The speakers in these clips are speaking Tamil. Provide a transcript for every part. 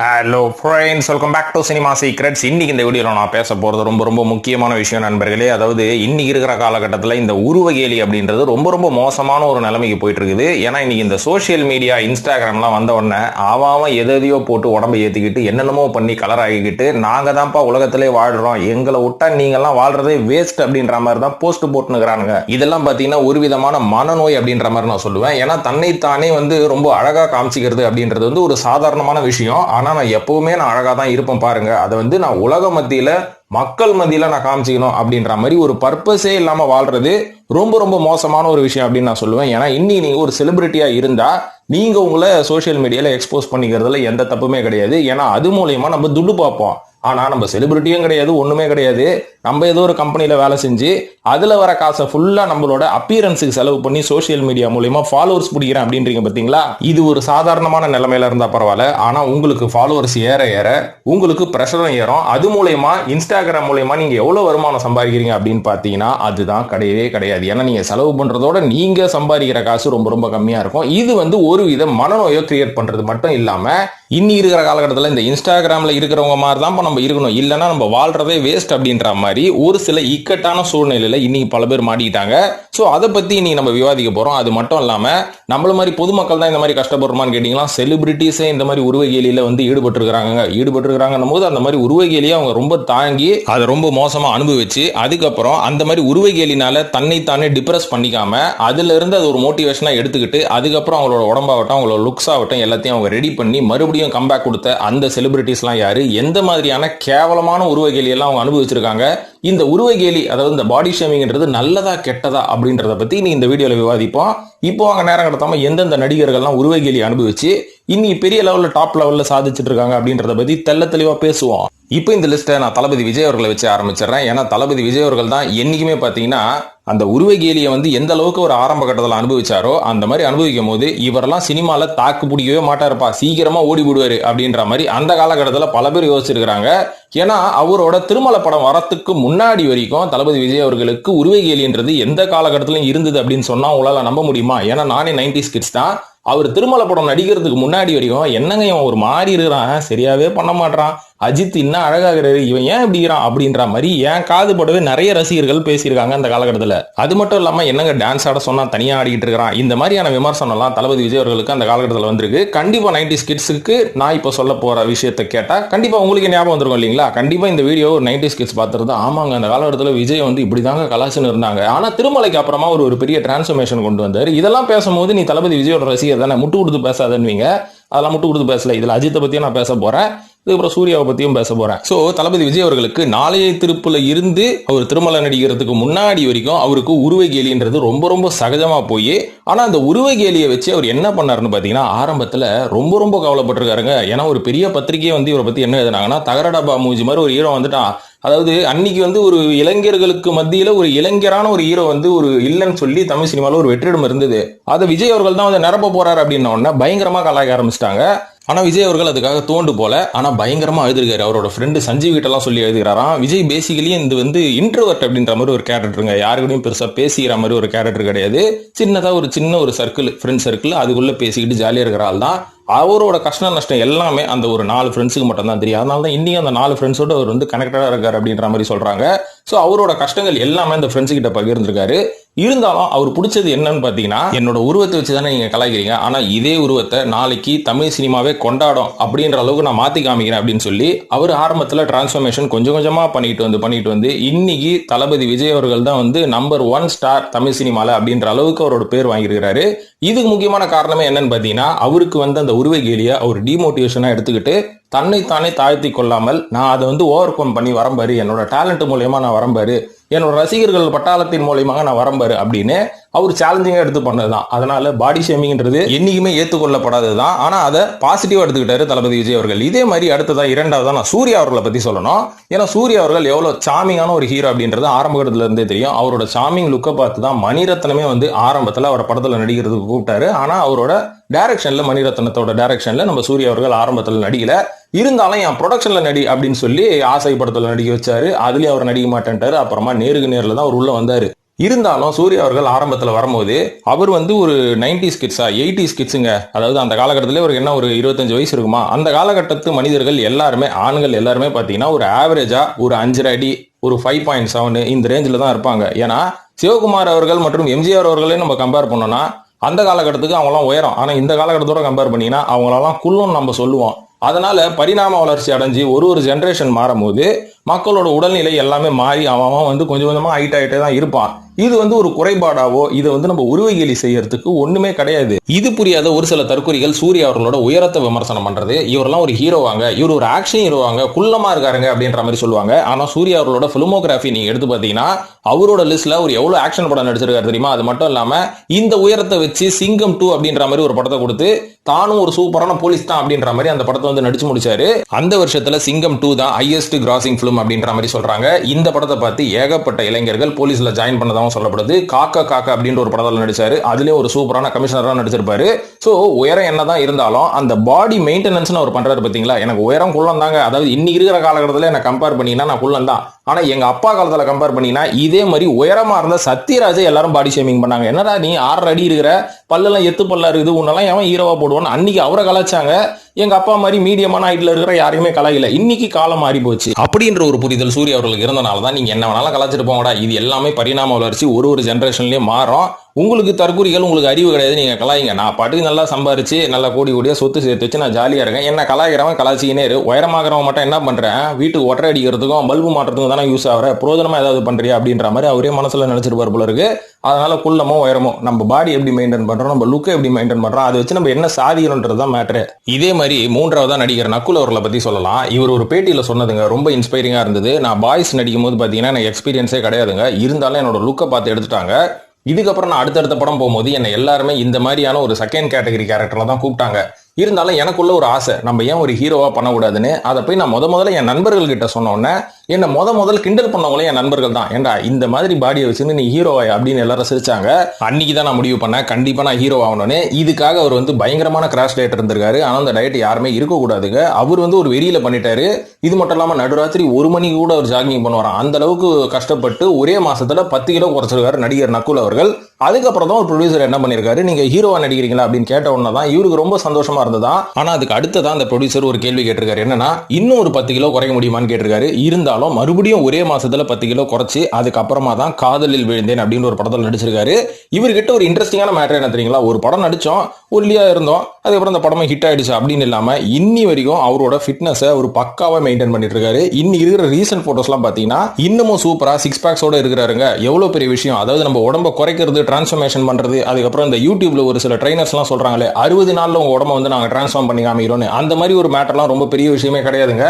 Hello friends, welcome back to Cinema Secrets. இன்னைக்கு இந்த வீடியோவில் நான் பேச போகிறது ரொம்ப முக்கியமான விஷயம் நண்பர்களே. அதாவது இன்னைக்கு இருக்கிற காலகட்டத்தில் இந்த உருவகேலி அப்படின்றது ரொம்ப மோசமான ஒரு நிலைமைக்கு போயிட்டு இருக்குது. ஏன்னா இன்னைக்கு இந்த சோஷியல் மீடியா இன்ஸ்டாகிராம்லாம் வந்த உடனே அவன் எதையோ போட்டு உடம்பை ஏற்றிக்கிட்டு என்னென்னமோ பண்ணி கலர் ஆகிக்கிட்டு நாங்கள் தான்ப்பா உலகத்திலே வாழ்கிறோம், எங்களை விட்டா நீங்கள்லாம் வாழ்றதே வேஸ்ட் அப்படின்ற மாதிரி தான் போஸ்ட் போட்டுனுக்குறானுங்க. இதெல்லாம் பார்த்தீங்கன்னா ஒரு விதமான மனநோய் அப்படின்ற மாதிரி நான் சொல்லுவேன். ஏன்னா தன்னைத்தானே ரொம்ப அழகாக காமிச்சிக்கிறது அப்படின்றது ஒரு சாதாரணமான விஷயம். நான் எப்பவுமே நான் அழகா தான் இருப்பேன் பாருங்க, அதை நான் உலக மத்தியில மக்கள் மத்தியில நான் காமிச்சிக்கணும் அப்படின்ற மாதிரி ஒரு பர்பஸே இல்லாம வாழ்றது ரொம்ப மோசமான ஒரு விஷயம் அப்படின்னு நான் சொல்லுவேன். ஏன்னா இன்னைக்கு நீங்க ஒரு செலிபிரிட்டியா இருந்தா நீங்க உங்களை சோசியல் மீடியால எக்ஸ்போஸ் பண்ணிக்கிறதுல எந்த தப்புமே கிடையாது. ஏன்னா அது மூலயமா நம்ம துட்டு பார்ப்போம். ஆனா நம்ம செலிபிரிட்டியும் கிடையாது, ஒண்ணுமே கிடையாது. நம்ம ஏதோ ஒரு கம்பெனில வேலை செஞ்சு அதுல வர காசை ஃபுல்லா நம்மளோட அப்பியரன்ஸுக்கு செலவு பண்ணி சோசியல் மீடியா மூலமா ஃபாலோவர்ஸ் பிடிக்கிறேன் அப்படின்றீங்க பாத்தீங்களா. இது ஒரு சாதாரணமான நிலைமையில இருந்தா பரவாயில்ல. ஆனா உங்களுக்கு ஃபாலோவர்ஸ் ஏற உங்களுக்கு பிரஷரும் ஏறும். அது மூலயமா இன்ஸ்டாகிராம் மூலயமா நீங்க எவ்வளவு வருமானம் சம்பாதிக்கிறீங்க அப்படின்னு பாத்தீங்கன்னா அதுதான் கிடையவே கிடையாது. ஏன்னா நீங்க செலவு பண்றதோட நீங்க சம்பாதிக்கிற காசு ரொம்ப கம்மியா இருக்கும். இது ஒரு வித மனநோயை கிரியேட் பண்றது மட்டும் இல்லாம இன்னி இருக்கிற காலகட்டத்தில் இந்த இன்ஸ்டாகிராம்ல இருக்கிறவங்க மாதிரி தான் நம்ம இருக்கணும், இல்லைன்னா நம்ம வாழ்றதே வேஸ்ட் அப்படின்ற மாதிரி ஒரு சில இக்கட்டான சூழ்நிலையில இன்னைக்கு பல பேர் மாட்டிக்கிட்டாங்க. ஸோ அதை பத்தி இன்னைக்கு நம்ம விவாதிக்க போறோம். அது மட்டும் இல்லாம நம்மள மாதிரி பொதுமக்கள் தான் இந்த மாதிரி கஷ்டப்படுறோமான்னு கேட்டீங்கன்னா செலிபிரிட்டிஸே இந்த மாதிரி உருவகேலியில ஈடுபட்டிருக்கிறாங்கன்னும் போது அந்த மாதிரி உருவகேலியை அவங்க ரொம்ப தாங்கி அதை ரொம்ப மோசமா அனுபவிச்சு அதுக்கப்புறம் அந்த மாதிரி உருவகேலினால தன்னைத்தானே டிப்ரெஸ் பண்ணிக்காம அதுல இருந்து அது ஒரு மோட்டிவேஷனா எடுத்துக்கிட்டு அதுக்கப்புறம் அவங்களோட உடம்பாகட்டும் அவங்களோட லுக்ஸ் ஆகட்டும் எல்லாத்தையும் அவங்க ரெடி பண்ணி மறுபடியும் கம்பேக் கொடுத்த அந்த செலிபிரிட்டிஸ்லாம் யாரு, எந்த மாதிரியான கேவலமான உருவகேலி எல்லாம் அவங்க அனுபவிச்சிருக்காங்க, இந்த உருவகேலி அதாவது இந்த பாடி ஷேமிங்ன்றது நல்லதா கெட்டதா அப்படின்றத பத்தி நீ இந்த வீடியோல விவாதிப்போம். இப்போ அவங்க நேரம் கடத்தாம எந்தெந்த நடிகர்கள்லாம் உருவகேலி அனுபவிச்சு இன்னைக்கு பெரிய லெவல்ல டாப் லெவல்ல சாதிச்சுட்டு இருக்காங்க அப்படின்றத பத்தி தெளிவா பேசுவோம். இப்போ இந்த லிஸ்ட்டை நான் தளபதி விஜய் அவர்களை வச்சு ஆரம்பிச்சிடறேன். ஏன்னா தளபதி விஜய் அவர்கள் தான் என்னைக்குமே பார்த்தீங்கன்னா அந்த உருவகேலியை எந்த அளவுக்கு ஒரு ஆரம்ப கட்டத்தில் அனுபவிச்சாரோ அந்த மாதிரி அனுபவிக்கும் போது இவரெல்லாம் சினிமால தாக்கு பிடிக்கவே மாட்டாருப்பா, சீக்கிரமா ஓடி விடுவாரு அப்படின்ற மாதிரி அந்த காலகட்டத்தில் பல பேர் யோசிச்சிருக்கிறாங்க. ஏன்னா அவரோட திருமலை படம் வரத்துக்கு முன்னாடி வரைக்கும் தளபதி விஜய் அவர்களுக்கு உருவகேலின்றது எந்த காலகட்டத்திலும் இருந்தது அப்படின்னு சொன்னா உங்களால நம்ப முடியுமா? ஏன்னா நானே 90s கிட்ஸ் தான். அவர் திருமலை படம் நடிக்கிறதுக்கு முன்னாடி வரைக்கும் என்னங்க இவன் ஒரு மாறி இருக்கிறான், சரியாவே பண்ண மாட்டான், அஜித் இன்னும் அழகாகிறாரு, இவன் ஏன் இப்படிங்கிறான் அப்படின்ற மாதிரி என் காது படவே நிறைய ரசிகர்கள் பேசியிருக்காங்க அந்த காலகட்டத்தில். அது மட்டும் இல்லாம என்னங்க டான்ஸ் ஆட சொன்னா தனியா ஆடிக்கிட்டு இருக்கிறான், இந்த மாதிரியான விமர்சனம் எல்லாம் தளபதி விஜய் அவர்களுக்கு அந்த காலகட்டத்தில் வந்திருக்கு. கண்டிப்பா 90s கிட்ஸுக்கு நான் இப்போ சொல்ல போற விஷயத்தை கேட்டா கண்டிப்பா உங்களுக்கு ஞாபகம் வந்திருக்கும் இல்லைங்களா? கண்டிப்பா இந்த வீடியோ ஒரு 90s கிட்ஸ் பார்த்துருந்தா ஆமாங்க அந்த காலகட்டத்தில் விஜய் இப்படிதாங்க கலாச்சுன்னு இருந்தாங்க. ஆனா திருமலைக்கு அப்புறமா ஒரு பெரிய டிரான்ஸ்ஃபர்மேஷன் கொண்டு வந்தாரு. இதெல்லாம் பேசும்போது நீ தளபதி விஜயோட ரசிகர் தானே, முட்டு கொடுத்து பேசாதன்னுவீங்க. அதெல்லாம் முட்டு கொடுத்து பேசல. இதுல அஜித்தை பத்தியும் நான் பேச போறேன், இதுக்கப்புறம் சூர்யாவை பத்தியும் பேச போறேன். சோ தளபதி விஜய் அவர்களுக்கு நாளைய திருப்புல இருந்து அவர் திருமலை நடிக்கிறதுக்கு முன்னாடி வரைக்கும் அவருக்கு உருவகேலின்றது ரொம்ப சகஜமா போய், ஆனா அந்த உருவகேலியை வச்சு அவர் என்ன பண்ணாருன்னு பாத்தீங்கன்னா ஆரம்பத்துல ரொம்ப கவலைப்பட்டிருக்காருங்க. ஏன்னா ஒரு பெரிய பத்திரிகையை இவரை பத்தி என்ன எழுதினாங்கன்னா தகரடபா மூஞ்சி மாதிரி ஒரு ஹீரோ வந்துட்டான். அதாவது அன்னைக்கு ஒரு இளைஞர்களுக்கு மத்தியில ஒரு இளைஞரான ஒரு ஹீரோ ஒரு இல்லைன்னு சொல்லி தமிழ் சினிமால ஒரு வெற்றிடம் இருந்தது. அதை விஜய் அவர்கள் தான் நிரப்ப போறாரு அப்படின்ன உடனே பயங்கரமா கலாய்க்க ஆரம்பிச்சிட்டாங்க. ஆனா விஜய் அவர்கள் அதுக்காக தோண்டு போல, ஆனா பயங்கரமா எழுதிருக்காரு. அவரோட ஃப்ரெண்டு சஞ்சீவ் கிட்ட எல்லாம் சொல்லி எழுதுகிறாராம். விஜய் பேசிக்கலி இந்த இன்ட்ரோவர்ட் அப்படின்ற மாதிரி ஒரு கேரக்டருங்க, யாருக்கிட்டையும் பெருசா பேசிக்கிற மாதிரி ஒரு கேரக்டர் கிடையாது. சின்னதா ஒரு சின்ன ஒரு சர்க்கிள், ஃப்ரெண்ட் சர்க்கிள், அதுக்குள்ள பேசிக்கிட்டு ஜாலியா இருக்கிற ஆள் தான். அவரோட கஷ்ட நஷ்டம் எல்லாமே அந்த ஒரு 4 ஃப்ரெண்ட்ஸுக்கு மட்டும் தான் தெரியும். அதனால தான் இன்னைக்கு அந்த 4 ஃப்ரெண்ட்ஸோட அவர் கனெக்டடா இருக்காரு அப்படின்ற மாதிரி சொல்றாங்க. ஸோ அவரோட கஷ்டங்கள் எல்லாமே அந்த ஃப்ரெண்ட்ஸ் கிட்ட பகிர்ந்துருக்காரு. இருந்தாலும் அவர் பிடிச்சது என்னன்னு பாத்தீங்கன்னா என்னோட உருவத்தை வச்சு தானே நீங்க கலாய்க்கிறீங்க, ஆனா இதே உருவத்தை நாளைக்கு தமிழ் சினிமாவே கொண்டாடும் அப்படின்ற அளவுக்கு நான் மாத்தி காமிக்கிறேன் அப்படின்னு சொல்லி அவர் ஆரம்பத்துல டிரான்ஸ்ஃபர்மேஷன் கொஞ்சமா பண்ணிட்டு வந்து இன்னைக்கு தளபதி விஜய் அவர்கள் தான் நம்பர் 1 ஸ்டார் தமிழ் சினிமால அப்படின்ற அளவுக்கு அவரோட பேர் வாங்கியிருக்கிறாரு. இதுக்கு முக்கியமான காரணமே என்னன்னு பாத்தீங்கன்னா அவருக்கு அந்த உருவகேலியை அவர் டிமோட்டிவேஷனா எடுத்துக்கிட்டு தன்னைத்தானே தாழ்த்தி கொள்ளாமல் நான் அதை ஓவர் கம் பண்ணி வரம்பாரு, என்னோட டேலண்ட் மூலயமா நான் வரம்பாரு, என்னோட ரசிகர்கள் பட்டாளத்தின் மூலயமாக நான் வரம்பாரு அப்படின்னு அவர் சேலஞ்சிங்கா எடுத்து பண்ணதுதான். அதனால பாடி ஷேமிங்ன்றது என்னைக்குமே ஏற்றுக்கொள்ளப்படாததுதான். ஆனா அதை பாசிட்டிவா எடுத்துக்கிட்டாரு தளபதி விஜய் அவர்கள். இதே மாதிரி அடுத்ததா இரண்டாவதா நான் சூர்யா அவர்களை பத்தி சொல்லணும். ஏன்னா சூர்யா அவர்கள் எவ்வளவு சாமிங்கான ஒரு ஹீரோ அப்படின்றது ஆரம்ப கட்டத்துல இருந்தே தெரியும். அவரோட சாமிங் லுக்கை பார்த்து தான் மணிரத்னமே ஆரம்பத்துல அவரோட படத்துல நடிக்கிறதுக்கு கூப்பிட்டாரு. ஆனா அவரோட டைரக்ஷன்ல, மணிரத்னத்தோட டைரக்ஷன்ல நம்ம சூர்யா அவர்கள் ஆரம்பத்துல நடிக்கல. இருந்தாலும் என் ப்ரொடக்ஷன்ல நடி அப்படின்னு சொல்லி ஆசை படத்துல நடிக்க வச்சாரு. அதுலயும் அவர் நடிக்க மாட்டேன்ட்டாரு. அப்புறமா நேருக்கு நேரில் தான் அவர் உள்ள வந்தாரு. இருந்தாலும் சூர்யா அவர்கள் ஆரம்பத்தில் வரும்போது அவர் வந்து ஒரு 90s கிட்ஸா 80s கிட்ஸுங்க. அதாவது அந்த காலகட்டத்திலே ஒரு என்ன ஒரு 25 வயசு இருக்குமா, அந்த காலகட்டத்து மனிதர்கள் எல்லாருமே ஆண்கள் எல்லாருமே பார்த்தீங்கன்னா ஒரு ஆவரேஜா ஒரு 5 அடி ஒரு 5.7 இந்த ரேஞ்சில் தான் இருப்பாங்க. ஏன்னா சிவகுமார் அவர்கள் மற்றும் எம்ஜிஆர் அவர்களே நம்ம கம்பேர் பண்ணோம்னா அந்த காலகட்டத்துக்கு அவங்களாம் உயரம், ஆனால் இந்த காலகட்டத்தோட கம்பேர் பண்ணீங்கன்னா அவங்களெல்லாம் குள்ளம் நம்ம சொல்லுவோம். அதனால பரிணாம வளர்ச்சி அடைஞ்சு ஒரு ஜென்ரேஷன் மாறும் போது மக்களோட உடல்நிலை எல்லாமே மாறி அவன் வந்து கொஞ்சம் கொஞ்சமா ஹைட் ஆகிட்டே தான் இருப்பான். இது வந்து ஒரு குறைபாடாவோ இதை வந்து நம்ம உருவகேலி செய்யறதுக்கு ஒண்ணுமே கிடையாது. இது புரியாத ஒரு சில தற்கொலைகள் சூர்யா அவர்களோட உயரத்தை விமர்சனம் பண்றது, இவரெல்லாம் ஒரு ஹீரோவாங்க, இவர் ஒரு ஆக்ஷன் ஹீரோவாங்க, குள்ளமா இருக்காருங்க அப்படின்ற மாதிரி சொல்லுவாங்க. ஆனா சூர்யா அவர்களோட பிலிமோகிராஃபி நீங்க எடுத்து பாத்தீங்கன்னா அவரோட லிஸ்ட்ல ஒரு எவ்வளவு ஆக்ஷன் படம் நடிச்சிருக்காரு தெரியுமா? அது மட்டும் இல்லாம இந்த உயரத்தை வச்சு சிங்கம் 2 அப்படின்ற மாதிரி ஒரு படத்தை கொடுத்து தானும் ஒரு சூப்பரான போலீஸ் தான் அப்படின்ற மாதிரி அந்த படத்தை வந்து நடிச்சு முடிச்சாரு. அந்த வருஷத்துல சிங்கம் 2 தான் ஹையஸ்ட் கிராசிங் பிலிம் அப்படின்ற மாதிரி சொல்றாங்க. இந்த படத்தை பார்த்து ஏகப்பட்ட இளைஞர்கள் போலீஸ்ல ஜாயின் பண்ணதாகவும் சொல்லப்படுது. காக்கா காக்கா அப்படின்ற ஒரு படத்தில் நடிச்சாரு, அதுலயும் ஒரு சூப்பரான கமிஷனரா நடிச்சிருப்பாரு. சோ உயரம் என்னதான் இருந்தாலும் அந்த பாடி மெயின்டெனன்ஸ் அவர் பண்றாரு பாத்தீங்களா. எனக்கு உயரம் குள்ளம் தாங்க, அதாவது இன்னைக்கு இருக்கிற காலகட்டத்தில் என்ன கம்பேர் பண்ணீங்கன்னா நான் குள்ளம் தான். ஆனா எங்க அப்பா காலத்துல கம்பேர் பண்ணீங்கன்னா இதே மாதிரி உயரமா இருந்த சத்யராஜை எல்லாரும் பாடி ஷேமிங் பண்ணாங்க. என்னடா நீ 6 அடி இருக்கிற, பல்லெல்லாம் எத்து பல்லா இருக்குது, உன்னெல்லாம் எவன் ஹீரோவா போடுவான்னு அன்னைக்கு அவரை கலாச்சாங்க. எங்க அப்பா மாதிரி மீடியமான ஹைட்ல இருக்கிற யாரையுமே கலாயில. இன்னைக்கு காலம் மாறி போச்சு அப்படின்ற ஒரு புரிதல் சூர்யா அவர்களுக்கு இருந்தனால தான் நீங்க என்ன வேணாலும் கலாச்சிட்டு போங்கடா, இது எல்லாமே பரிணாம வளர்ச்சி, ஒரு ஜென்ரேஷன்லயும் மாறும். உங்களுக்கு தற்கூரிகள், உங்களுக்கு அறிவு கிடையாது, நீங்க கலாயிங்க. நான் பாட்டுக்கு நல்லா சம்பாரிச்சு நல்லா கோடி கோடியா சொத்து சேர்த்து வச்சு நான் ஜாலியா இருக்கேன். என்ன கலாய்க்கிறவன் கலாச்சிக்கினே இரு. உயரமாகறவன் மட்டும் என்ன பண்றேன், வீட்டுக்கு ஒற்றை அடிக்கிறதுக்கும் பல்பு மாட்டுறதுக்கும் தானே யூஸ் ஆகிற, பிரோஜனமா ஏதாவது பண்றியா அப்படின்ற மாதிரி அவரே மனசுல நினைச்சிருப்பார் போல இருக்கு. அதனால குள்ளமோ உயரமோ நம்ம பாடி எப்படி மெயின்டைன் பண்றோம், நம்ம லுக்கை எப்படி மெயின்டைன் பண்றோம், அதை வச்சு நம்ம என்ன சாதிக்கிறோன்றது தான் மேட்ரு. இதே மாதிரி மூன்றாவதா நடிகர் நக்குல் அவர்களை பத்தி சொல்லலாம். இவர் ஒரு பேட்டியில சொன்னதுங்க ரொம்ப இன்ஸ்பைரிங்கா இருந்தது. நான் பாய்ஸ் நடிக்கும் போது பாத்தீங்கன்னா எனக்கு எக்ஸ்பீரியன்ஸே கிடையாதுங்க, இருந்தாலும் என்னோட லுக்கை பார்த்து எடுத்துட்டாங்க. இதுக்கப்புறம் நான் அடுத்தடுத்த படம் போகும்போது என்னை எல்லாருமே இந்த மாதிரியான ஒரு செகண்ட் கேட்டகரி கேரக்டர்ல தான் கூப்பிட்டாங்க. இருந்தாலும் எனக்குள்ள ஒரு ஆசை, நம்ம ஏன் ஒரு ஹீரோவா பண்ணக்கூடாதுன்னு. அதை போய் நான் முதல்ல என் நண்பர்கள் கிட்ட சொன்னோன்னே என்ன முதல் கிண்டல் பண்ணவங்களே என் நண்பர்கள் தான். ஏண்டா இந்த மாதிரி பாடியை வச்சுன்னு நீ ஹீரோவாய் அப்படின்னு எல்லாரும் சிரிச்சாங்க. அன்னைக்கு தான் நான் முடிவு பண்ணேன் கண்டிப்பா நான் ஹீரோ ஆகணும்னு. இதுக்காக அவர் வந்து பயங்கரமான கிராஷ் டயட் இருந்திருக்காரு. ஆனால் அந்த டயட் யாருமே இருக்கக்கூடாதுங்க. அவர் வந்து ஒரு வெறியில பண்ணிட்டாரு. இது மட்டும் இல்லாம நடுராத்திரி 1 மணிக்கு கூட அவர் ஜாகிங் பண்ணுவாராம். அந்த அளவுக்கு கஷ்டப்பட்டு ஒரே மாசத்துல 10 கிலோ குறைச்சிருக்காரு நடிகர் நக்குல் அவர்கள். அதுக்கப்புறம் தான் ஒரு ப்ரொடியூசர் என்ன பண்ணிருக்காரு, நீங்க ஹீரோவா நடிக்கிறீங்களா அப்படின்னு கேட்ட உடனே தான் இவருக்கு ரொம்ப சந்தோஷமா இருந்ததா. ஆனா அதுக்கு அடுத்ததான் அந்த ப்ரொடியூசர் ஒரு கேள்வி கேட்டிருக்காரு, என்னன்னா இன்னும் ஒரு 10 கிலோ குறைக்க முடியுமான்னு கேட்டிருக்காரு. இருந்தாலும் மறுபடியும் ஒரே மாசத்துல 10 கிலோ குறைச்சு அதுக்கப்புறமா தான் காதலில் விழுந்தேன் அப்படின்னு ஒரு படத்தில் நடிச்சிருக்காரு. இவர்கிட்ட ஒரு இன்ட்ரெஸ்டிங்கான மேட்டர் என்ன தெரியுங்களா, ஒரு படம் நடிச்சோம், ஒல்லியா இருந்தோம், அதுக்கப்புறம் அந்த படமே ஹிட் ஆயிடுச்சு அப்படின்னு இல்லாம இன்னி வரைக்கும் அவரோட ஃபிட்னஸை ஒரு பக்காவா மெயின்டைன் பண்ணிட்டு இருக்காரு. இன்னைக்கு இருக்கிற ரீசன்ட் போட்டோஸ்லாம் பாத்தீங்கன்னா இன்னமும் சூப்பரா 6 பேக்ஸோட இருக்கிறாருங்க. எவ்வளவு பெரிய விஷயம். அதாவது நம்ம உடம்ப குறைக்கிறது, டிரான்ஸ்ஃபர்மேஷன் பண்றது. அதுக்கப்புறம் இந்த யூடியூப்ல ஒரு சில ட்ரைனர்ஸ் எல்லாம் சொல்றாங்களே 60 நாள்ல உங்க உடம்ப வந்து நாங்க டிரான்ஸ்ஃபார்ம் பண்ணி காமிக்கிறோம், அந்த மாதிரி ஒரு மேட்டர்லாம் ரொம்ப பெரிய விஷயமே கிடையாதுங்க.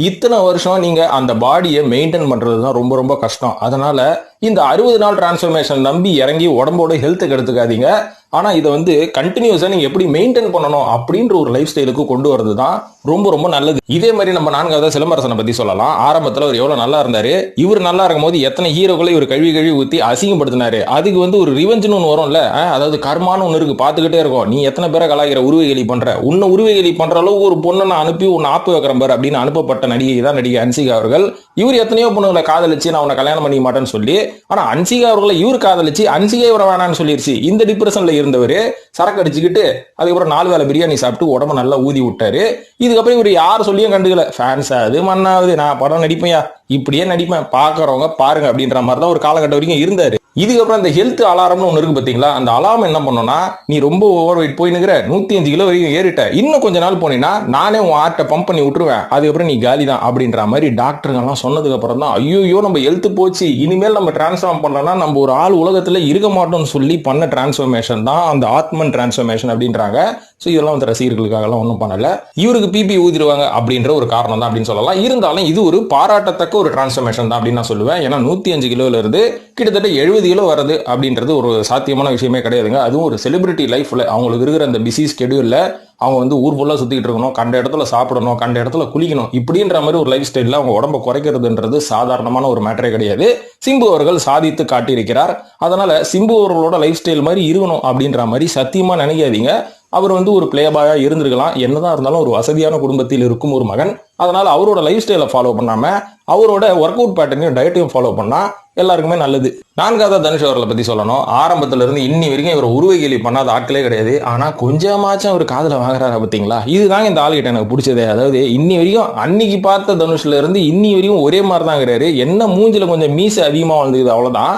இத்தனை வருஷம் நீங்க அந்த பாடியை மெயின்டைன் பண்றது தான் ரொம்ப ரொம்ப கஷ்டம். அதனால இந்த 60 நாள் டிரான்ஸ்ஃபர்மேஷன் நம்பி இறங்கி உடம்போட ஹெல்த்துக்கு எடுத்துக்காதீங்க. ஆனா இதை வந்து கண்டினியூஸா நீங்க எப்படி மெயின்டைன் பண்ணணும் அப்படின்ற ஒரு லைஃப் ஸ்டைலுக்கு கொண்டு வரது தான் ரொம்ப ரொம்ப நல்லது. இதே மாதிரி நம்ம 4வது சிலம்பரசனை பத்தி சொல்லலாம். ஆரம்பத்துல அவர் எவ்வளவு நல்லா இருந்தாரு. இவர் நல்லா இருக்கும் போது எத்தனை ஹீரோக்களை இவர் கழுவி ஊத்தி அசிங்கப்படுத்தினாரு. அதுக்கு வந்து ஒரு ரிவெஞ்சுன்னு ஒன்று வரும்ல, அதாவது கர்மான்னு ஒன்று இருக்கு, பார்த்துக்கிட்டே இருக்கும். நீ எத்தனை பேரை கலாய்க்கிற, உருவகேலி பண்ற, உன்னை உருவகேலி பண்ற அளவுக்கு ஒரு பொண்ணை நான் அனுப்பி உன்னை ஆப்பு வைக்கிறேன் பாரு அப்படின்னு அனுப்பப்பட்ட நடிகை தான் நடிகை அன்சிகா அவர்கள். இவர் எத்தனையோ பொண்ணுகளை காதலிச்சு நான் உன்னை கல்யாணம் பண்ணிக்க மாட்டேன்னு சொல்லி, ஆனா அன்சிகா அவர்களை இவர் காதலிச்சு அன்சிகா இவரை வேணான்னு சொல்லிருச்சு. இந்த டிப்ரெஷன்ல இருந்தவர் சரக்கு அடிச்சுக்கிட்டு அதுக்கப்புறம் 4 வேளை பிரியாணி சாப்பிட்டு உடம்பு நல்லா ஊதி விட்டாரு. இதுக்கப்புறம் இவர் யார் சொல்லியும் கண்டுக்கல. ஃபேன்ஸ் அது மண்ணாவது, நான் படம் நடிப்பேன், இப்படியே நடிப்பேன், பாக்குறவங்க பாருங்க அப்படின்ற மாதிரி தான் ஒரு காலகட்டம் வரைக்கும் இருந்தாரு. இதுக்கப்புறம் இந்த ஹெல்த் அலாரம்னு ஒன்று இருக்கு பாத்தீங்களா, அந்த அலாரம் என்ன பண்ணோம்னா, நீ ரொம்ப ஓவர் வெயிட் போயினுங்கிற 105 கிலோ வரைக்கும் ஏறிட்ட, இன்னும் கொஞ்ச நாள் போனீங்கன்னா நானே உன் ஆர்ட்டை பம்ப் பண்ணி விட்டுருவேன், அதுக்கப்புறம் நீ காலி தான் அப்படின்ற மாதிரி டாக்டருங்கெல்லாம் சொன்னதுக்கு அப்புறம் தான் ஐயோ நம்ம ஹெல்த் போச்சு, இனிமேல் நம்ம டிரான்ஸ்ஃபார்ம் பண்ணலன்னா நம்ம ஒரு ஆள் உலகத்துல இருக்க மாட்டோம்னு சொல்லி பண்ண டிரான்ஸ்ஃபர்மேஷன் தான் அந்த ஆத்மன் டிரான்ஸ்ஃபர்மேஷன் அப்படின்றாங்க. ஸோ இதெல்லாம் வந்து ரசிகர்களுக்காகலாம் ஒன்றும் பண்ணல, இவருக்கு பிபி ஊதிடுவாங்க அப்படின்ற ஒரு காரணம் தான் அப்படின்னு சொல்லலாம். இருந்தாலும் இது ஒரு பாராட்டத்தக்க ஒரு டிரான்ஸ்ஃபர்மேஷன் தான் அப்படின்னு நான் சொல்லுவேன். ஏன்னா 105 கிலோல இருந்து கிட்டத்தட்ட 70 கிலோ வருது அப்படின்றது ஒரு சாத்தியமான விஷயமே கிடையாதுங்க. அதுவும் ஒரு செலிபிரிட்டி லைஃப்ல அவங்களுக்கு இருக்கிற அந்த பிஸி ஸ்கெடியூல்ல அவங்க வந்து ஊர் ஃபுல்லாக சுற்றிக்கிட்டு இருக்கணும், கண்ட இடத்துல சாப்பிடணும், கண்ட இடத்துல குளிக்கணும், இப்படின்ற மாதிரி ஒரு லைஃப் ஸ்டைலில் அவங்க உடம்பை குறைக்கிறதுன்றது சாதாரணமான ஒரு மேட்டரே கிடையாது. சிம்பு அவர்கள் சாதித்து காட்டியிருக்கிறார். அதனால சிம்பு அவர்களோட லைஃப் ஸ்டைல் மாதிரி இருக்கணும் அப்படின்ற மாதிரி சத்தியமா நினைக்காதீங்க. அவர் வந்து ஒரு பிளே பாயா இருந்திருக்கலாம். என்னதான் இருந்தாலும் ஒரு வசதியான குடும்பத்தில் இருக்கும் ஒரு மகன். அதனால அவரோட லைஃப் ஸ்டைலை ஃபாலோ பண்ணாம அவரோட ஒர்க் அவுட் பேட்டர்னையும் டயட்டையும் ஃபாலோ பண்ணா எல்லாருக்குமே நல்லது. நான்காவது தனுஷ் அவர்களை பத்தி சொல்லணும். ஆரம்பத்துல இருந்து இன்னி வரைக்கும் இவர் உருவ கேலி பண்ணாத ஆட்களே கிடையாது. ஆனா கொஞ்சமாச்சும் அவர் காதுல வாங்குறாரு பாத்தீங்களா, இதுதாங்க இந்த ஆளுகிட்ட எனக்கு பிடிச்சதே. அதாவது இன்னி வரைக்கும் அன்னைக்கு பார்த்த தனுஷ்ல இருந்து இன்னி வரைக்கும் ஒரே மாதிரி தான் இருக்கிறாரு. என்ன மூஞ்சில கொஞ்சம் மீசை அதிகமா வந்தது அவ்வளவுதான்.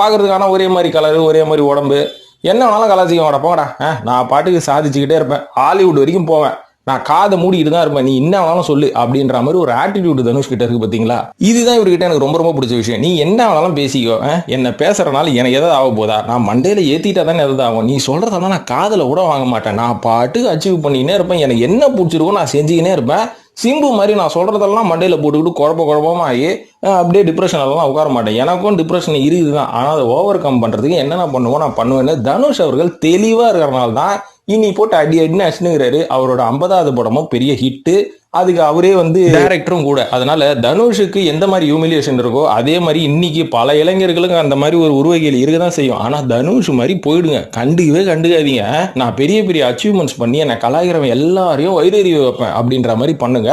பாக்குறதுக்கான ஒரே மாதிரி கலரு, ஒரே மாதிரி உடம்பு, என்ன வேணாலும் கலாச்சிக்க மாட்டா போங்கடா. நான் பாட்டுக்கு சாதிச்சுக்கிட்டே இருப்பேன், ஹாலிவுட் வரைக்கும் போவேன், நான் காதை மூடிட்டு தான் இருப்பேன், நீ என்ன வேணாலும் சொல்லு அப்படின்ற மாதிரி ஒரு ஆட்டிடியூட் தனுஷ் கிட்ட இருக்கு பாத்தீங்களா. இதுதான் இவர்கிட்ட எனக்கு ரொம்ப ரொம்ப பிடிச்ச விஷயம். நீ என்ன வேணாலும் பேசிக்கோ, என்ன பேசுறதுனால எனக்கு எதாவது ஆக போதா, நான் மண்டையில ஏத்திட்டா தானே எதாவது ஆகும், நீ சொல்றதெல்லாம் நான் காதல கூட வாங்க மாட்டேன், நான் பாட்டுக்கு அச்சீவ் பண்ணிக்கினே இருப்பேன், எனக்கு என்ன பிடிச்சிருக்கோ நான் செஞ்சுக்கினே இருப்பேன். சிம்பு மாதிரி நான் சொல்றதெல்லாம் மண்டையில போட்டுக்கிட்டு குழப்பமா ஆகி அப்படியே டிப்ரெஷன்லாம் உட்கார மாட்டேன். எனக்கும் டிப்ரெஷன் இருக்குதுதான், ஆனால் அதை ஓவர் கம் பண்றதுக்கு என்னென்ன பண்ணுவோம் நான் பண்ணுவேன்னு தனுஷ் அவர்கள் தெளிவா இருக்கிறனால தான் இனி போட்டு அடி அடின்னு அடிச்சுங்கிறாரு. அவரோட 50வது படமும் பெரிய ஹிட்டு, அதுக்கு அவரே வந்து டைரக்டரும் கூட. அதனால தனுஷுக்கு எந்த மாதிரி ஹியூமிலியேஷன் இருக்கோ அதே மாதிரி இன்னைக்கு பல இளைஞர்களுக்கு அந்த மாதிரி ஒரு உருவகேலி இருக்கதான் செய்யும். ஆனா தனுஷ் மாதிரி போயிடுங்க, கண்டுக்காதீங்க. நான் பெரிய பெரிய அச்சீவ்மெண்ட்ஸ் பண்ணி என்னை கலாய்க்கிறவன் எல்லாரையும் வைரறிய வைப்பேன் அப்படின்ற மாதிரி பண்ணுங்க.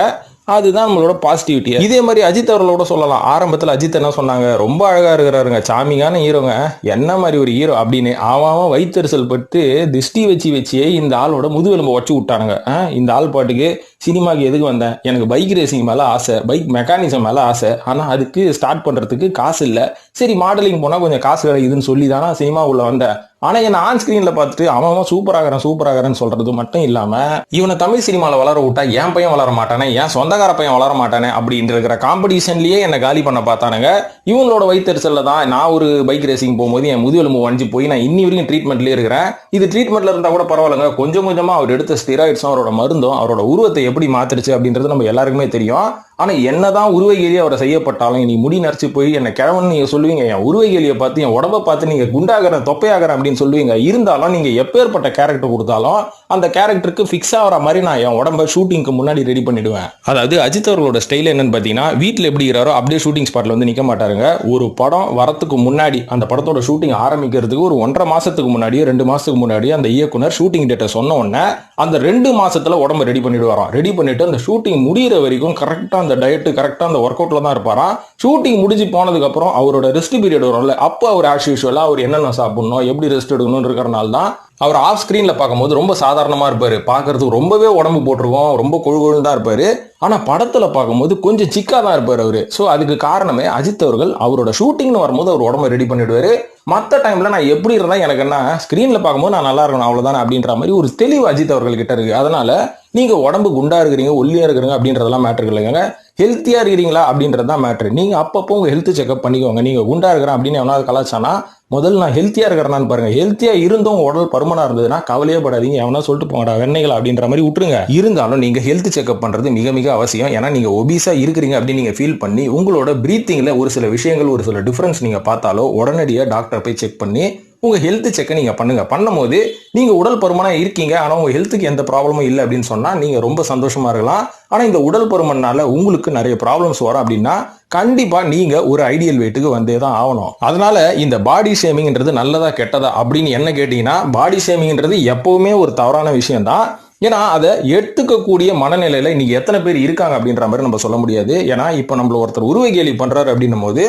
அதுதான் நம்மளோட பாசிட்டிவிட்டி. இதே மாதிரி அஜித் அவர்களோட சொல்லலாம். ஆரம்பத்தில் அஜித் என்ன சொன்னாங்க, ரொம்ப அழகா இருக்கிறாருங்க, சாமிங்கான ஹீரோங்க, என்ன மாதிரி ஒரு ஹீரோ அப்படின்னு அவன் வைத்தறிச்சல் பட்டு திஷ்டி வச்சு இந்த ஆளோட முதுகெலும்பை வச்சு விட்டானுங்க. இந்த ஆள் பாட்டுக்கு சினிமாக்கு எதுக்கு வந்தேன், எனக்கு பைக் ரேசிங் மேல ஆசை, பைக் மெக்கானிசம் மேல ஆசை, ஆனா அதுக்கு ஸ்டார்ட் பண்றதுக்கு காசு இல்லை, சரி மாடலிங் போனா கொஞ்சம் காசு கிடைக்குதுன்னு சொல்லி தானே சினிமா உள்ள வந்தேன். ஆனா என்ன ஆன் ஸ்கிரீன்ல பார்த்துட்டு அவன் சூப்பராகிறேன்னு சொல்றது மட்டும் இல்லாம இவனை தமிழ் சினிமால வளர விட்டா என் பையன் வளர மாட்டானே, என் சொந்தக்கார பையன் வளர மாட்டானே அப்படின்னு இருக்கிற காம்படிஷன்லயே என்ன காலி பண்ண பார்த்தானுங்க. இவங்களோட வைத்தறிச்சல்ல தான் நான் ஒரு பைக் ரேசிங் போகும்போது என் முதுகெலும்பு வஞ்சி போய் நான் இன்னி வரைக்கும் ட்ரீட்மெண்ட்லயே இருக்கிறேன். இது ட்ரீட்மெண்ட்ல இருந்தா கூட பரவாயில்லைங்க, கொஞ்சமா அவர் எடுத்த ஸ்டெராய்ட்ஸும் அவரோட மருந்தும் அவரோட உருவத்தை எப்படி மாத்திருச்சு அப்படின்றது நம்ம எல்லாருக்குமே தெரியும். ஆனா என்னதான் உருவகேலி அவரை செய்யப்பட்டாலும் நீ முடி நரைச்சு போய் என்ன கிழவன் நீங்க சொல்லுவீங்க, என் உருவகேலியை பார்த்து என் உடம்பை பார்த்து நீங்க குண்டாகிறேன் தொப்பையாகிறேன் அப்படின்னு சொல்லுவீங்க. இருந்தாலும் நீங்க எப்பேற்பட்ட கேரக்டர் கொடுத்தாலும் அந்த கேரக்டருக்கு ஃபிக்ஸ் ஆகிற மாதிரி நான் என் உடம்பை ஷூட்டிங்க்கு முன்னாடி ரெடி பண்ணிடுவேன். அதாவது அஜித் அவர்களோட ஸ்டைல் என்னன்னு பாத்தீங்கன்னா, வீட்டில் எப்படி இருக்கிறாரோ அப்படியே ஷூட்டிங் ஸ்பாட்ல வந்து நிக்க மாட்டாருங்க. ஒரு படம் வரத்துக்கு முன்னாடி, அந்த படத்தோட ஷூட்டிங் ஆரம்பிக்கிறதுக்கு ஒரு 1.5 மாசத்துக்கு முன்னாடியோ 2 மாசத்துக்கு முன்னாடியோ அந்த இயக்குனர் ஷூட்டிங் டேட்டை சொன்ன உடனே அந்த 2 மாசத்துல உடம்பு ரெடி பண்ணிடுவாராம். ரெடி பண்ணிட்டு அந்த ஷூட்டிங் முடிகிற வரைக்கும் கரெக்டா அந்த டயட், கரெக்டா அந்த ஒர்க் அவுட்ல தான் இருப்பாராம். ஷூட்டிங் முடிஞ்சு போனதுக்கு அப்புறம் அவரோட ரெஸ்ட் பீரியட் வரும்ல, அப்போ அவர் ஆஸ் யூசுவலா அவர் என்னென்ன சாப்பிடணும், எப்படி ரெஸ்ட் எடுக்கணும் இருக்கிறனால தான் அவர் ஆஃப் ஸ்கிரீன்ல பார்க்கும்போது ரொம்ப சாதாரணமா இருப்பாரு, பார்க்கறதுக்கு ரொம்பவே உடம்பு போட்டிருக்கோம், ரொம்ப கொழுகொழுன்னு தான் இருப்பாரு. ஆனா படத்துல பார்க்கும்போது கொஞ்சம் சிக்கா தான் இருப்பாரு அவரு. ஸோ அதுக்கு காரணமே அஜித் அவர்கள் அவரோட ஷூட்டிங்னு வரும்போது அவர் உடம்பை ரெடி பண்ணிடுவாரு. மற்ற டைம்ல நான் எப்படி இருந்தா எனக்கு என்ன, ஸ்கிரீன்ல பார்க்கும்போது நான் நல்லா இருக்கணும் அவ்வளவுதானே அப்படின்ற மாதிரி ஒரு தெளிவு அஜித் அவர்கள் கிட்ட இருக்கு. அதனால நீங்க உடம்பு குண்டா இருக்கிறீங்க, ஒல்லியா இருக்கிறீங்க அப்படின்றதெல்லாம் மேட்டர் இல்லைங்க, ஹெல்த்தியா இருக்கிறீங்களா அப்படின்றது தான் மேட்ரு. நீங்க அப்பப்போ உங்க ஹெல்த் செக்அப் பண்ணிக்கோங்க. நீங்க குண்டா இருக்கிறேன் அப்படின்னு எவனாவது கலாச்சானா முதல்ல நான் ஹெல்த்தியா இருக்கிறேன்னு பாருங்க. ஹெல்த்தியா இருந்தும் உடல் பருமனா இருந்ததுன்னா கவலையே படாதீங்க, எவனா சொல்லிட்டு போங்கடா வெண்ணைகள் அப்படின்ற மாதிரி விட்டுருங்க. இருந்தாலும் நீங்க ஹெல்த் செக்அப் பண்றது மிக மிக அவசியம். ஏன்னா நீங்க ஒபிசா இருக்கிறீங்க அப்படின்னு நீங்க ஃபீல் பண்ணி உங்களோட பிரீத்திங்ல ஒரு சில விஷயங்கள், ஒரு சில டிஃபரன்ஸ் நீங்க பார்த்தாலோ உடனடியா டாக்டர் போய் செக் பண்ணி உங்க ஹெல்த் செக்கை நீங்க பண்ணுங்க. பண்ணும்போது நீங்க உடல் பருமனா இருக்கீங்க ஆனா உங்க ஹெல்த்துக்கு எந்த ப்ராப்ளமும் இல்லை அப்படின்னு சொன்னா நீங்க ரொம்ப சந்தோஷமா இருக்கலாம். ஆனா இந்த உடல் பருமனால உங்களுக்கு நிறைய ப்ராப்ளம்ஸ் வரும் அப்படின்னா கண்டிப்பா நீங்க ஒரு ஐடியல் வெயிட்டுக்கு வந்தே தான் ஆகணும். அதனால இந்த பாடி ஷேமிங்ன்றது நல்லதா கெட்டதா அப்படின்னு என்ன கேட்டீங்கன்னா, பாடி ஷேமிங்ன்றது எப்பவுமே ஒரு தவறான விஷயம் தான். ஏன்னா அதை எடுத்துக்கக்கூடிய மனநிலையில இன்னைக்கு எத்தனை பேர் இருக்காங்க அப்படின்ற மாதிரி நம்ம சொல்ல முடியாது. ஏன்னா இப்ப நம்மள ஒருத்தர் உருவ கேலி பண்றாரு அப்படின்னும் போது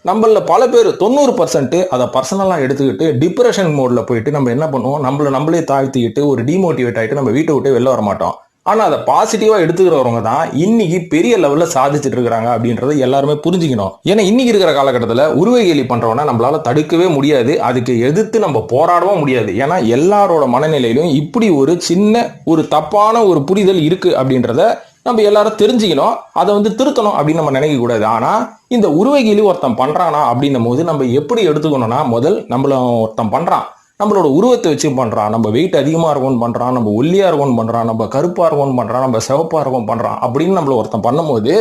நம்மள பல பேர் 90% அதை பர்சனலா எடுத்துக்கிட்டு டிப்ரெஷன் மோட்ல போயிட்டு நம்ம என்ன பண்ணுவோம், நம்மளே தாழ்த்திக்கிட்டு ஒரு டிமோட்டிவேட் ஆயிட்டு நம்ம வீட்டை விட்டு வெளில வர மாட்டோம். ஆனா அதை பாசிட்டிவா எடுத்துக்கிறவங்க தான் இன்னைக்கு பெரிய லெவல்ல சாதிச்சுட்டு இருக்காங்க அப்படின்றத எல்லாருமே புரிஞ்சுக்கணும். ஏன்னா இன்னைக்கு இருக்கிற காலகட்டத்தில் உருவகேலி பண்றவன நம்மளால தடுக்கவே முடியாது, அதுக்கு எதிர்த்து நம்ம போராடவும் முடியாது. ஏன்னா எல்லாரோட மனநிலையிலும் இப்படி ஒரு சின்ன ஒரு தப்பான ஒரு புரிதல் இருக்கு அப்படின்றத நம்ம எல்லாரும் தெரிஞ்சுக்கணும். அதை திருத்தணும் அப்படின்னு நம்ம நினைக்க கூடாது. ஆனா இந்த உருவகேலி ஒருத்தன் பண்றானா அப்படின்னும் போது நம்ம எப்படி எடுத்துக்கணும்னா, முதல் நம்மள ஒருத்தன் பண்றான், நம்மளோட உருவத்தை வச்சு பண்றான், நம்ம வெயிட் அதிகமா இருக்கும்னு பண்றான், நம்ம ஒல்லியா இருக்கும்னு பண்றான், நம்ம கருப்பா இருக்கும்னு பண்றான், நம்ம சிவப்பா இருக்கும் பண்றான் அப்படின்னு நம்மள ஒருத்தன் பண்ணும்போது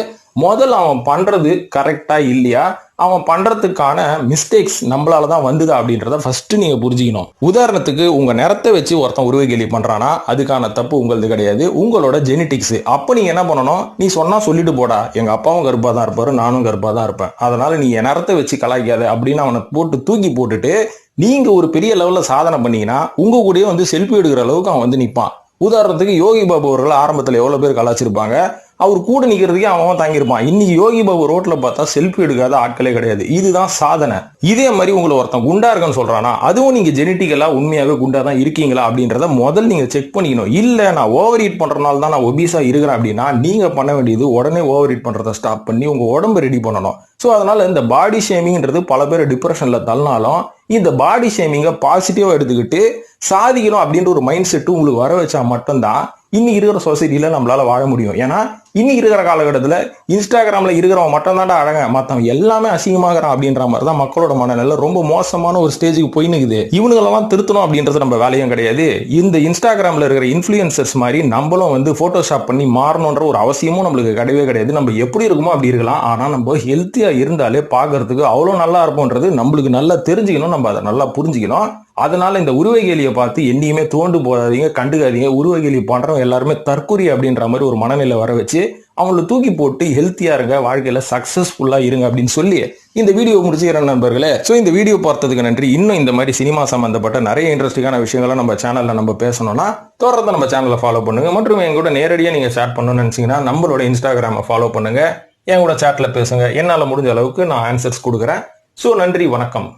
முதல் அவன் பண்றது கரெக்டா இல்லையா அவன் பண்றதுக்கான மிஸ்டேக்ஸ் நம்மளால தான் வந்தது அப்படின்றத ஃபர்ஸ்ட் நீங்க புரிஞ்சுக்கணும். உதாரணத்துக்கு உங்க நிறத்தை வச்சு ஒருத்தன் உருவ கேலி பண்றானா அதுக்கான தப்பு உங்களது கிடையாது, உங்களோட ஜெனட்டிக்ஸ். அப்ப நீங்க என்ன பண்ணணும், நீ சொன்னா சொல்லிட்டு போடா, எங்க அப்பாவும் கருப்பா தான் இருப்பாரு, நானும் கருப்பா தான் இருப்பேன், அதனால நீ என் நிறத்தை வச்சு கலாய்க்காத அப்படின்னு அவனை போட்டு தூக்கி போட்டுட்டு நீங்க ஒரு பெரிய லெவல்ல சாதனை பண்ணீங்கன்னா உங்க கூடயே வந்து செல்ஃபி எடுக்கிற அளவுக்கு அவன் வந்து நிப்பான். உதாரணத்துக்கு யோகி பாபு அவர்கள் ஆரம்பத்தில் எவ்வளவு பேர் கலாச்சிருப்பாங்க, அவர் கூட நிக்கிறதுக்கே அவன் தாங்கியிருப்பான். இன்னைக்கு யோகி பாபு ரோட்ல பார்த்தா செல்ஃபி எடுக்காத ஆட்களே கிடையாது. இதுதான் சாதனை. இதே மாதிரி உங்களை ஒருத்தன் குண்டா இருக்குன்னு சொல்றானா அதுவும் நீங்க ஜெனட்டிக்கலா உண்மையாவே குண்டா தான் இருக்கீங்களா அப்படின்றத முதல்ல நீங்க செக் பண்ணிக்கணும். இல்ல நான் ஓவர் ஈட் பண்றதுனால தான் நான் ஒபீஸா இருக்கிறேன் அப்படின்னா நீங்க பண்ண வேண்டியது உடனே ஓவர் ஈட் பண்றதை ஸ்டாப் பண்ணி உங்க உடம்பு ரெடி பண்ணணும். ஸோ அதனால இந்த பாடி ஷேமிங்ன்றது பல பேர் டிப்ரெஷன்ல தள்ளினாலும் இந்த பாடி ஷேமிங்கை பாசிட்டிவா எடுத்துக்கிட்டு சாதிக்கணும் அப்படின்ற ஒரு மைண்ட் செட்டு உங்களுக்கு வர வச்சா மட்டும்தான் இன்னைக்கு இருக்கிற சொசைட்டில நம்மளால வாழ முடியும். ஏன்னா இன்னைக்கு இருக்கிற காலகட்டத்தில் இன்ஸ்டாகிராம்ல இருக்கிறவன் மட்டும் தான்டா அழக, மற்றவன் எல்லாமே அசிங்கமாகறான் அப்படின்ற மாதிரி தான் மக்களோட மனநிலை ரொம்ப மோசமான ஒரு ஸ்டேஜுக்கு போய் நிக்குது. இவனுங்களெல்லாம் திருத்தணும் அப்படின்றது நம்ம வேலையும் கிடையாது. இந்த இன்ஸ்டாகிராம்ல இருக்கிற இன்ஃபுளுசர்ஸ் மாதிரி நம்மளும் வந்து போட்டோஷாப் பண்ணி மாறணுன்ற ஒரு அவசியமும் நம்மளுக்கு கிடையவே கிடையாது. நம்ம எப்படி இருக்குமோ அப்படி இருக்கலாம், ஆனா நம்ம ஹெல்த்தியா இருந்தாலே பாக்குறதுக்கு அவ்வளவு நல்லா இருப்போன்றது நம்மளுக்கு நல்லா தெரிஞ்சுக்கணும், நம்ம அதை நல்லா புரிஞ்சுக்கணும். அதனால இந்த உருவகேலியை பார்த்து என்னையுமே தோண்டு போடாதீங்க, கண்டுக்காதீங்க. உருவகேலி பண்றவங்க எல்லாருமே தற்கொலை அப்படின்ற மாதிரி ஒரு மனநிலை வர வச்சு அவங்கள தூக்கி போட்டு ஹெல்த்தியா இருங்க, வாழ்க்கையில சக்சஸ்ஃபுல்லா இருங்க அப்படின்னு சொல்லி இந்த வீடியோ முடிச்சுக்கிறேன் நண்பர்களே. ஸோ இந்த வீடியோ பார்த்ததுக்கு நன்றி. இன்னும் இந்த மாதிரி சினிமா சம்பந்தப்பட்ட நிறைய இன்ட்ரெஸ்டிங்கான விஷயங்களை நம்ம சேனல்ல நம்ம பேசணும்னா தொடர்ந்து நம்ம சேனலை ஃபாலோ பண்ணுங்க. மற்றும் என் கூட நேரடியாக நீங்க ஷேர் பண்ணணும்னு நினைச்சீங்கன்னா நம்மளோட இன்ஸ்டாகிராமை ஃபாலோ பண்ணுங்க, என் கூட சேட்ல பேசுங்க. என்னால முடிஞ்ச அளவுக்கு நான் ஆன்சர்ஸ் கொடுக்குறேன். ஸோ நன்றி, வணக்கம்.